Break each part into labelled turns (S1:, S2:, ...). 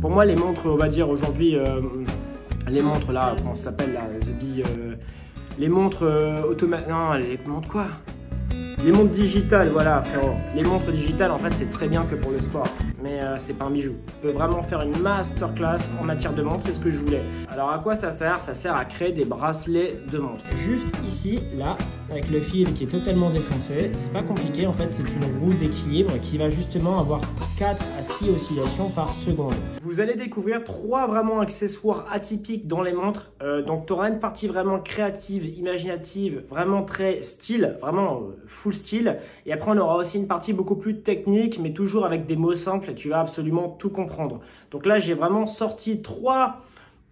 S1: Pour moi, les montres, on va dire aujourd'hui, les montres là, comment ça s'appelle là, les montres automatiques, non, les montres quoi? Les montres digitales, voilà frérot. Les montres digitales, en fait, c'est très bien que pour le sport, mais c'est pas un bijou. On peut vraiment faire une masterclass en matière de montre, c'est ce que je voulais. Alors à quoi ça sert? Ça sert à créer des bracelets de montre. Juste ici, là, avec le fil qui est totalement défoncé, c'est pas compliqué, en fait, c'est une roue d'équilibre qui va justement avoir 4 à 6 oscillations par seconde. Vous allez découvrir 3 vraiment accessoires atypiques dans les montres. Donc tu auras une partie vraiment créative, imaginative, vraiment très style, vraiment full style. Et après, on aura aussi une partie beaucoup plus technique, mais toujours avec des mots simples et tu vas absolument tout comprendre. Donc là, j'ai vraiment sorti 3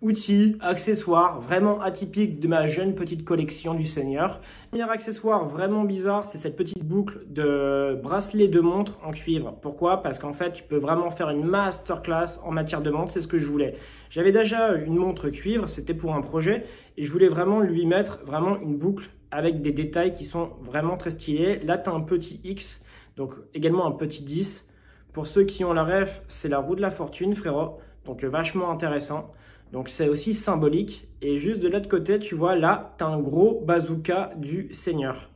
S1: outils, accessoires vraiment atypiques de ma jeune petite collection du Seigneur. Le premier accessoire vraiment bizarre, c'est cette petite boucle de bracelet de montre en cuivre. Pourquoi? Parce qu'en fait, tu peux vraiment faire une masterclass en matière de montre, c'est ce que je voulais. J'avais déjà une montre cuivre, c'était pour un projet, et je voulais vraiment lui mettre vraiment une boucle avec des détails qui sont vraiment très stylés. Là, tu as un petit X, donc également un petit 10. Pour ceux qui ont la ref, c'est la roue de la fortune, frérot, donc vachement intéressant. Donc c'est aussi symbolique. Et juste de l'autre côté, tu vois, là, tu as un gros bazooka du Seigneur.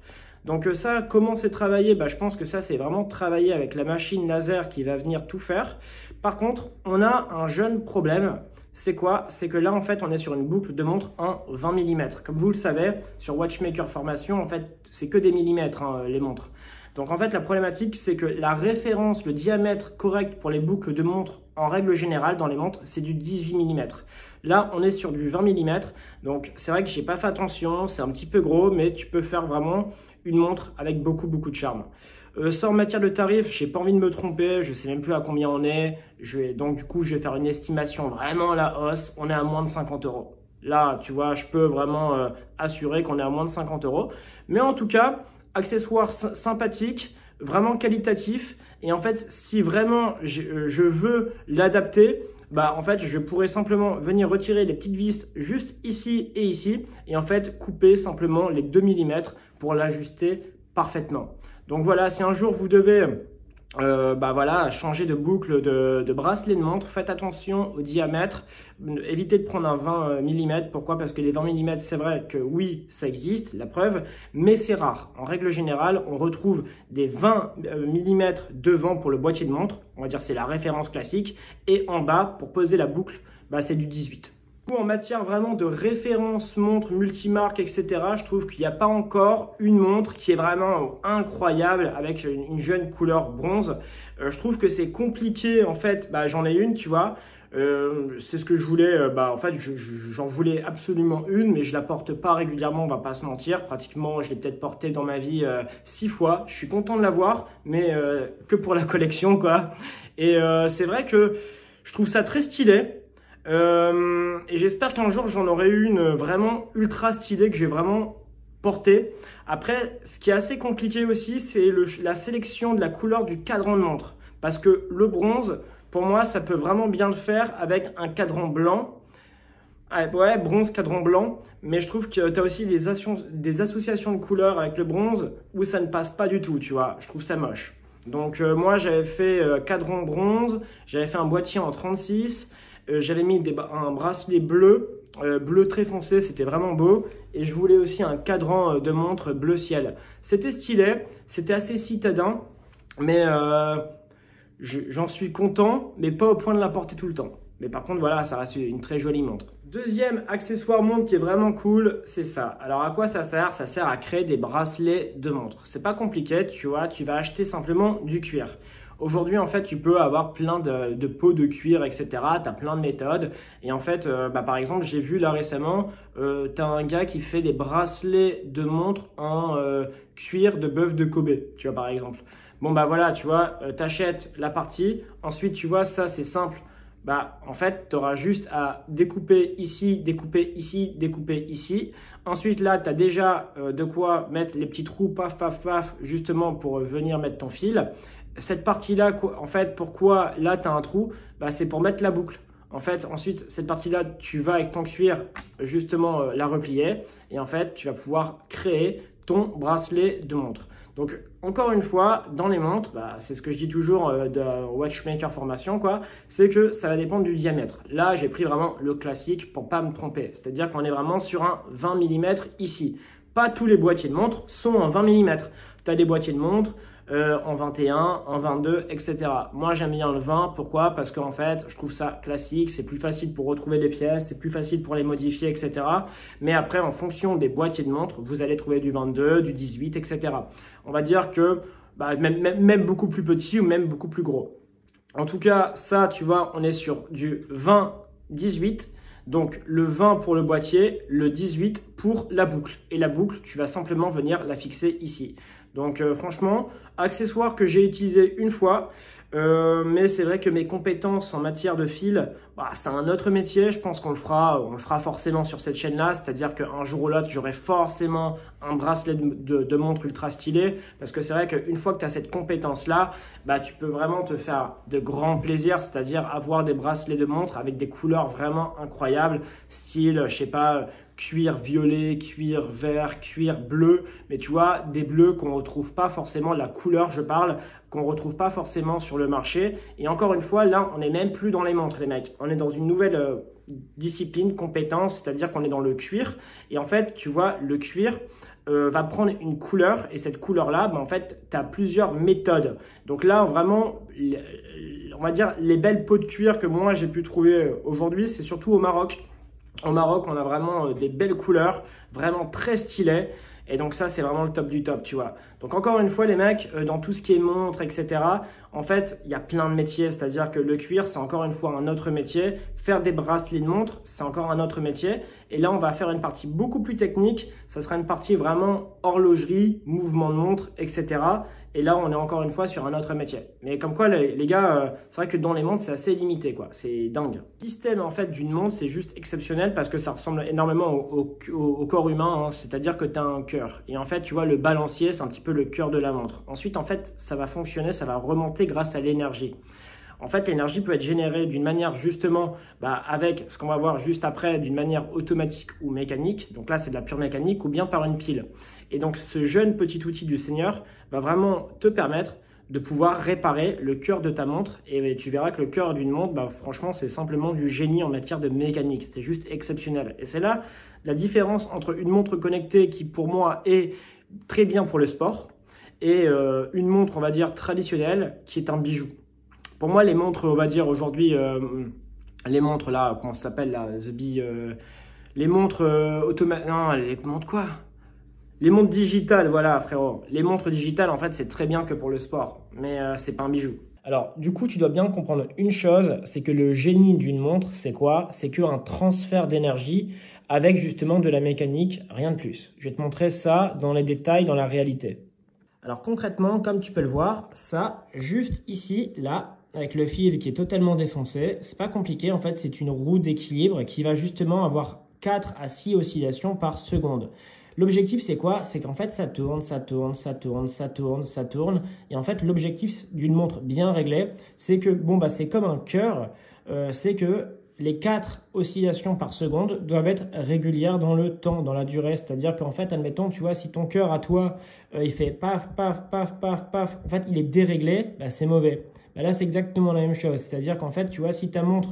S1: Donc ça, comment c'est travaillé? Je pense que ça, c'est vraiment travaillé avec la machine laser qui va venir tout faire. Par contre, on a un jeune problème. C'est quoi? C'est que là, en fait, on est sur une boucle de montre en 20 mm. Comme vous le savez, sur Watchmaker Formation, en fait, c'est que des millimètres, hein, les montres. Donc en fait, la problématique, c'est que la référence, le diamètre correct pour les boucles de montre, en règle générale, dans les montres, c'est du 18 mm. Là, on est sur du 20 mm. Donc c'est vrai que j'ai pas fait attention, c'est un petit peu gros, mais tu peux faire vraiment une montre avec beaucoup de charme. Ça, en matière de tarifs, j'ai pas envie de me tromper, je sais même plus à combien on est. Donc du coup, je vais faire une estimation vraiment à la hausse. On est à moins de 50 €. Là, tu vois, je peux vraiment assurer qu'on est à moins de 50 €. Mais en tout cas, accessoire sympathique, vraiment qualitatif. Et en fait, si vraiment je veux l'adapter, en fait, je pourrais simplement venir retirer les petites vis juste ici et ici. Et en fait, couper simplement les 2 mm pour l'ajuster parfaitement. Donc voilà, si un jour vous devez voilà, changer de boucle de bracelet de montre, faites attention au diamètre, évitez de prendre un 20 mm. Pourquoi? Parce que les 20 mm, c'est vrai que oui, ça existe, la preuve, mais c'est rare. En règle générale, on retrouve des 20 mm devant pour le boîtier de montre, on va dire c'est la référence classique, et en bas, pour poser la boucle, c'est du 18. En matière vraiment de référence montre multimarque, etc., je trouve qu'il n'y a pas encore une montre qui est vraiment incroyable avec une jeune couleur bronze. Je trouve que c'est compliqué, en fait, j'en ai une, tu vois. C'est ce que je voulais, en fait, j'en voulais absolument une, mais je la porte pas régulièrement, on va pas se mentir. Pratiquement, je l'ai peut-être portée dans ma vie 6 fois. Je suis content de l'avoir, mais que pour la collection, quoi. Et c'est vrai que je trouve ça très stylé. Et j'espère qu'un jour j'en aurai une vraiment ultra stylée que j'ai vraiment portée. Après, ce qui est assez compliqué aussi, c'est la sélection de la couleur du cadran de montre. Parce que le bronze, pour moi, ça peut vraiment bien le faire avec un cadran blanc. Ouais, bronze, cadran blanc. Mais je trouve que tu as aussi des associations de couleurs avec le bronze où ça ne passe pas du tout, tu vois. Je trouve ça moche. Donc moi, j'avais fait cadran bronze, j'avais fait un boîtier en 36. J'avais mis un bracelet bleu, bleu très foncé, c'était vraiment beau. Et je voulais aussi un cadran de montre bleu ciel. C'était stylé, c'était assez citadin, mais j'en suis content, mais pas au point de la porter tout le temps. Mais par contre, voilà, ça reste une très jolie montre. Deuxième accessoire montre qui est vraiment cool, c'est ça. Alors à quoi ça sert? Ça sert à créer des bracelets de montre. C'est pas compliqué, tu vois, tu vas acheter simplement du cuir. Aujourd'hui, en fait, tu peux avoir plein de peaux de cuir, etc. Tu as plein de méthodes. Et en fait, par exemple, j'ai vu là récemment, tu as un gars qui fait des bracelets de montre en cuir de bœuf de Kobe, tu vois, par exemple. Bon, voilà, tu vois, tu achètes la partie. Ensuite, tu vois, ça, c'est simple. En fait, tu auras juste à découper ici, découper ici, découper ici. Ensuite, là, tu as déjà de quoi mettre les petits trous, paf, paf, paf, justement pour venir mettre ton fil. Cette partie-là, en fait, pourquoi là, tu as un trou? C'est pour mettre la boucle. En fait, ensuite, cette partie-là, tu vas avec ton cuir, justement, la replier. Et en fait, tu vas pouvoir créer ton bracelet de montre. Donc, encore une fois, dans les montres, c'est ce que je dis toujours de Watchmaker Formation, quoi, c'est que ça va dépendre du diamètre. Là, j'ai pris vraiment le classique pour pas me tromper. C'est-à-dire qu'on est vraiment sur un 20 mm ici. Pas tous les boîtiers de montres sont en 20 mm. Tu as des boîtiers de montres en 21, en 22, etc. Moi, j'aime bien le 20. Pourquoi? Parce qu'en fait, je trouve ça classique. C'est plus facile pour retrouver les pièces. C'est plus facile pour les modifier, etc. Mais après, en fonction des boîtiers de montres, vous allez trouver du 22, du 18, etc. On va dire que même beaucoup plus petit ou même beaucoup plus gros. En tout cas, ça, tu vois, on est sur du 20-18. Donc, le 20 pour le boîtier, le 18 pour la boucle. Et la boucle, tu vas simplement venir la fixer ici. Donc, franchement, accessoire que j'ai utilisé une fois. Mais c'est vrai que mes compétences en matière de fil, c'est un autre métier. Je pense qu'on le fera forcément sur cette chaîne-là. C'est-à-dire qu'un jour ou l'autre, j'aurai forcément un bracelet de montre ultra stylé. Parce que c'est vrai qu'une fois que tu as cette compétence-là, tu peux vraiment te faire de grands plaisirs. C'est-à-dire avoir des bracelets de montre avec des couleurs vraiment incroyables. Style, je sais pas, cuir violet, cuir vert, cuir bleu. Mais tu vois, des bleus qu'on ne retrouve pas forcément, la couleur, je parle, qu'on ne retrouve pas forcément sur le marché. Et encore une fois, là, on n'est même plus dans les montres, les mecs. On est dans une nouvelle discipline, compétence, c'est-à-dire qu'on est dans le cuir. Et en fait, tu vois, le cuir va prendre une couleur. Et cette couleur-là, en fait, tu as plusieurs méthodes. Donc là, vraiment, on va dire, les belles peaux de cuir que moi, j'ai pu trouver aujourd'hui, c'est surtout au Maroc. Au Maroc, on a vraiment des belles couleurs, vraiment très stylées. Et donc ça, c'est vraiment le top du top, tu vois. Donc encore une fois, les mecs, dans tout ce qui est montre, etc., en fait, il y a plein de métiers. C'est-à-dire que le cuir, c'est encore une fois un autre métier. Faire des bracelets de montre, c'est encore un autre métier. Et là, on va faire une partie beaucoup plus technique. Ça sera une partie vraiment horlogerie, mouvement de montre, etc. Et là, on est encore une fois sur un autre métier. Mais comme quoi, les gars, c'est vrai que dans les montres, c'est assez limité, quoi. C'est dingue. Le système, en fait, d'une montre, c'est juste exceptionnel parce que ça ressemble énormément au corps humain. Hein. C'est-à-dire que tu as un cœur. Et en fait, tu vois, le balancier, c'est un petit peu le cœur de la montre. Ensuite, en fait, ça va fonctionner, ça va remonter grâce à l'énergie. En fait, l'énergie peut être générée d'une manière justement, avec ce qu'on va voir juste après, d'une manière automatique ou mécanique. Donc là, c'est de la pure mécanique ou bien par une pile. Et donc, ce jeune petit outil du Seigneur va vraiment te permettre de pouvoir réparer le cœur de ta montre. Et tu verras que le cœur d'une montre, franchement, c'est simplement du génie en matière de mécanique. C'est juste exceptionnel. Et c'est là la différence entre une montre connectée qui, pour moi, est très bien pour le sport et une montre, on va dire, traditionnelle qui est un bijou. Pour moi, les montres, on va dire aujourd'hui, les montres là, comment ça s'appelle là, les montres automatiques, non, les montres quoi? Les montres digitales, voilà frérot. Les montres digitales, en fait, c'est très bien que pour le sport, mais c'est pas un bijou. Alors, du coup, tu dois bien comprendre une chose, c'est que le génie d'une montre, c'est quoi? C'est qu'un transfert d'énergie avec justement de la mécanique, rien de plus. Je vais te montrer ça dans les détails, dans la réalité. Alors concrètement, comme tu peux le voir, ça, juste ici, là, avec le fil qui est totalement défoncé, c'est pas compliqué. En fait, c'est une roue d'équilibre qui va justement avoir 4 à 6 oscillations par seconde. L'objectif, c'est quoi? C'est qu'en fait, ça tourne, ça tourne, ça tourne, ça tourne, ça tourne. Et en fait, l'objectif d'une montre bien réglée, c'est que, c'est comme un cœur, c'est que les 4 oscillations par seconde doivent être régulières dans le temps, dans la durée. C'est-à-dire qu'en fait, admettons, tu vois, si ton cœur à toi, il fait paf, paf, paf, paf, paf, en fait, il est déréglé, c'est mauvais. Là, c'est exactement la même chose. C'est-à-dire qu'en fait, tu vois, si ta montre,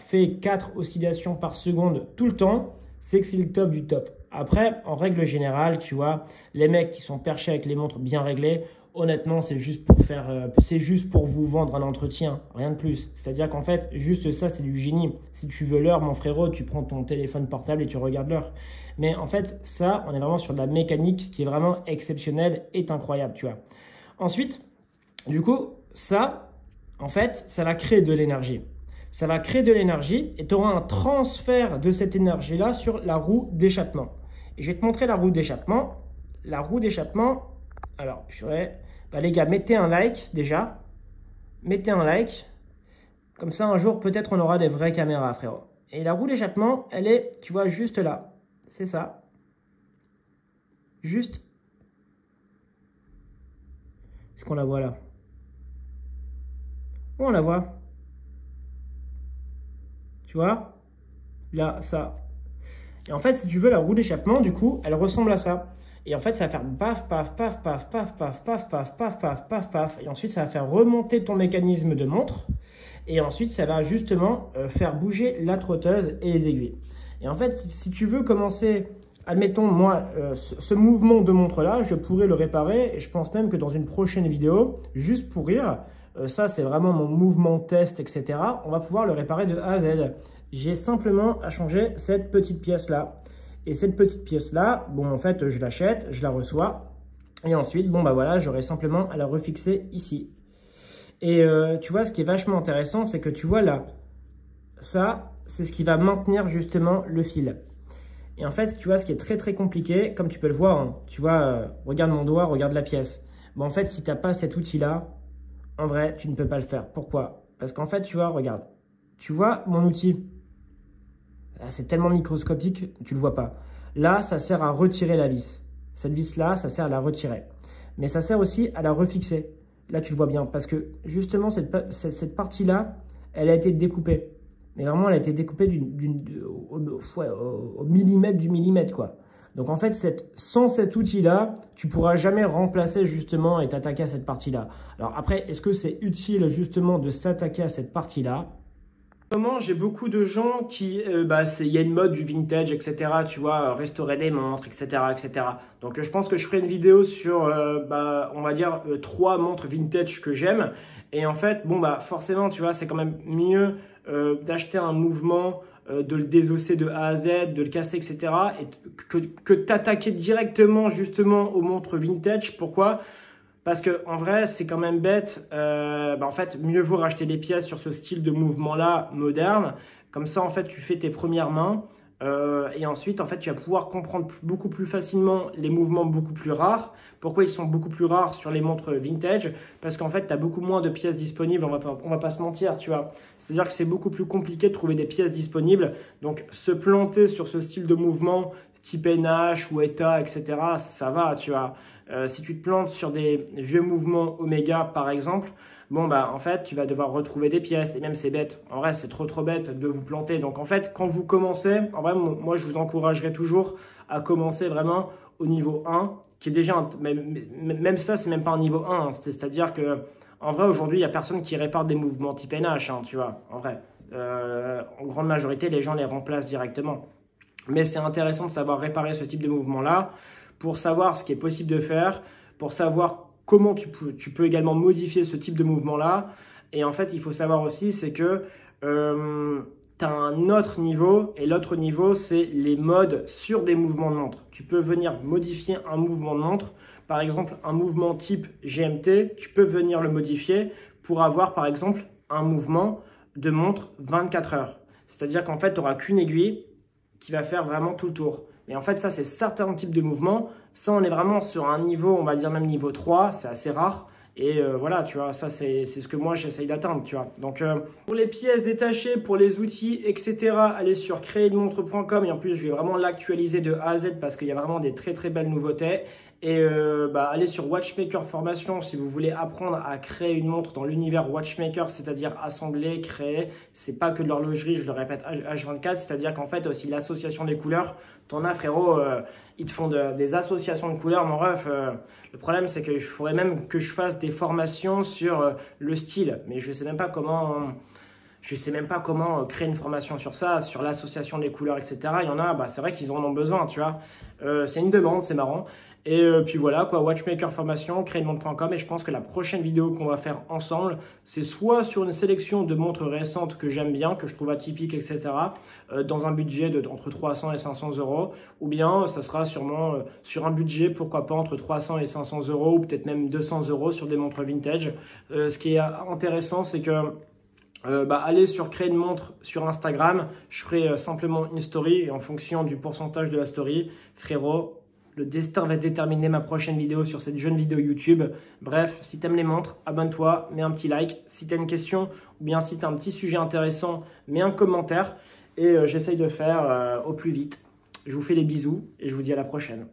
S1: fait 4 oscillations par seconde tout le temps, c'est que c'est le top du top. Après, en règle générale, tu vois, les mecs qui sont perchés avec les montres bien réglées, honnêtement, c'est juste pour vous vendre un entretien, rien de plus. C'est-à-dire qu'en fait, juste ça, c'est du génie. Si tu veux l'heure, mon frérot, tu prends ton téléphone portable et tu regardes l'heure. Mais en fait, ça, on est vraiment sur de la mécanique qui est vraiment exceptionnelle et incroyable, tu vois. Ensuite, du coup, ça, en fait, ça va créer de l'énergie. Ça va créer de l'énergie et tu auras un transfert de cette énergie-là sur la roue d'échappement. Et je vais te montrer la roue d'échappement. La roue d'échappement, alors, purée, les gars, mettez un like déjà. Mettez un like. Comme ça, un jour, peut-être, on aura des vraies caméras, frérot. Et la roue d'échappement, elle est, tu vois, juste là. C'est ça. Juste. Est-ce qu'on la voit là? Où on la voit? Tu vois? Là, ça. Et en fait, si tu veux, la roue d'échappement, du coup, elle ressemble à ça. Et en fait, ça va faire paf, paf, paf, paf, paf, paf, paf, paf, paf, paf, paf, paf. Et ensuite, ça va faire remonter ton mécanisme de montre. Et ensuite, ça va justement faire bouger la trotteuse et les aiguilles. Et en fait, si tu veux commencer, admettons, moi, ce mouvement de montre-là, je pourrais le réparer. Et je pense même que dans une prochaine vidéo, juste pour rire, ça, c'est vraiment mon mouvement test, etc. On va pouvoir le réparer de A à Z. J'ai simplement à changer cette petite pièce-là. Et cette petite pièce-là, bon, en fait, je l'achète, je la reçois. Et ensuite, bon, bah voilà, j'aurai simplement à la refixer ici. Et tu vois, ce qui est vachement intéressant, c'est que tu vois là, ça, c'est ce qui va maintenir justement le fil. Et en fait, tu vois, ce qui est très très compliqué, comme tu peux le voir, hein, tu vois, regarde mon doigt, regarde la pièce. Bon, en fait, si tu n'as pas cet outil-là, en vrai, tu ne peux pas le faire. Pourquoi? Parce qu'en fait, tu vois, regarde. Tu vois mon outil? C'est tellement microscopique, tu ne le vois pas. Là, ça sert à retirer la vis. Cette vis-là, ça sert à la retirer. Mais ça sert aussi à la refixer. Là, tu le vois bien. Parce que justement, cette partie-là, elle a été découpée. Mais vraiment, elle a été découpée au millimètre du millimètre, quoi. Donc en fait, sans cet outil-là, tu ne pourras jamais remplacer justement et t'attaquer à cette partie-là. Alors après, est-ce que c'est utile justement de s'attaquer à cette partie-là? J'ai beaucoup de gens qui, il y a une mode du vintage, etc. Tu vois, restaurer des montres, etc., etc. Donc, je pense que je ferai une vidéo sur, on va dire, 3 montres vintage que j'aime. Et en fait, forcément, tu vois, c'est quand même mieux d'acheter un mouvement, de le désosser de A à Z, de le casser, etc. Et que t'attaquer directement, justement, aux montres vintage. Pourquoi ? Parce que en vrai, c'est quand même bête. En fait, mieux vaut racheter des pièces sur ce style de mouvement-là moderne. Comme ça, en fait, tu fais tes premières mains. Et ensuite, en fait, tu vas pouvoir comprendre beaucoup plus facilement les mouvements beaucoup plus rares. Pourquoi ils sont beaucoup plus rares sur les montres vintage? Parce qu'en fait, tu as beaucoup moins de pièces disponibles. On va pas se mentir, tu vois. C'est-à-dire que c'est beaucoup plus compliqué de trouver des pièces disponibles. Donc, se planter sur ce style de mouvement, type NH ou ETA, etc., ça va, tu vois. Si tu te plantes sur des vieux mouvements Omega, par exemple, en fait, tu vas devoir retrouver des pièces. Et même, c'est bête. En vrai, c'est trop bête de vous planter. Donc, en fait, quand vous commencez, en vrai, moi, je vous encouragerais toujours à commencer vraiment au niveau 1, qui est déjà, même ça, c'est même pas un niveau 1. Hein. C'est-à-dire que, en vrai, aujourd'hui, il n'y a personne qui répare des mouvements type NH, hein, tu vois, en vrai. En grande majorité, les gens les remplacent directement. Mais c'est intéressant de savoir réparer ce type de mouvement-là pour savoir ce qui est possible de faire, pour savoir comment tu peux également modifier ce type de mouvement-là. Et en fait, il faut savoir aussi, c'est que tu as un autre niveau, et l'autre niveau, c'est les modes sur des mouvements de montre. Tu peux venir modifier un mouvement de montre. Par exemple, un mouvement type GMT, tu peux venir le modifier pour avoir, par exemple, un mouvement de montre 24 heures. C'est-à-dire qu'en fait, tu n'auras qu'une aiguille qui va faire vraiment tout le tour. Mais en fait, ça, c'est certains types de mouvements. Ça, on est vraiment sur un niveau, on va dire même niveau 3, c'est assez rare. Et voilà, tu vois, ça, c'est ce que moi, j'essaye d'atteindre, tu vois. Donc, pour les pièces détachées, pour les outils, etc., allez sur créermontre.com. Et en plus, je vais vraiment l'actualiser de A à Z parce qu'il y a vraiment des très belles nouveautés. Et allez sur Watchmaker Formation si vous voulez apprendre à créer une montre dans l'univers Watchmaker, c'est-à-dire assembler, créer. C'est pas que de l'horlogerie, je le répète, H24, c'est-à-dire qu'en fait aussi l'association des couleurs. T'en as, frérot, ils te font des associations de couleurs, mon ref. Le problème, c'est qu'il faudrait même que je fasse des formations sur le style, mais je sais même pas comment. Je ne sais même pas comment créer une formation sur ça, sur l'association des couleurs, etc. Il y en a, c'est vrai qu'ils en ont besoin, tu vois. C'est une demande, c'est marrant. Et puis voilà, quoi, Watchmaker Formation, créermontre.com. Et je pense que la prochaine vidéo qu'on va faire ensemble, c'est soit sur une sélection de montres récentes que j'aime bien, que je trouve atypiques, etc. Dans un budget entre 300 et 500 euros. Ou bien, ça sera sûrement sur un budget, pourquoi pas, entre 300 et 500 euros, ou peut-être même 200 euros sur des montres vintage. Ce qui est intéressant, c'est que allez sur créer une montre sur Instagram, je ferai simplement une story et en fonction du pourcentage de la story, frérot, le destin va déterminer ma prochaine vidéo sur cette jeune vidéo YouTube. Bref, si tu aimes les montres, abonne-toi, mets un petit like. Si tu as une question ou bien si tu as un petit sujet intéressant, mets un commentaire et j'essaye de faire au plus vite. Je vous fais des bisous et je vous dis à la prochaine.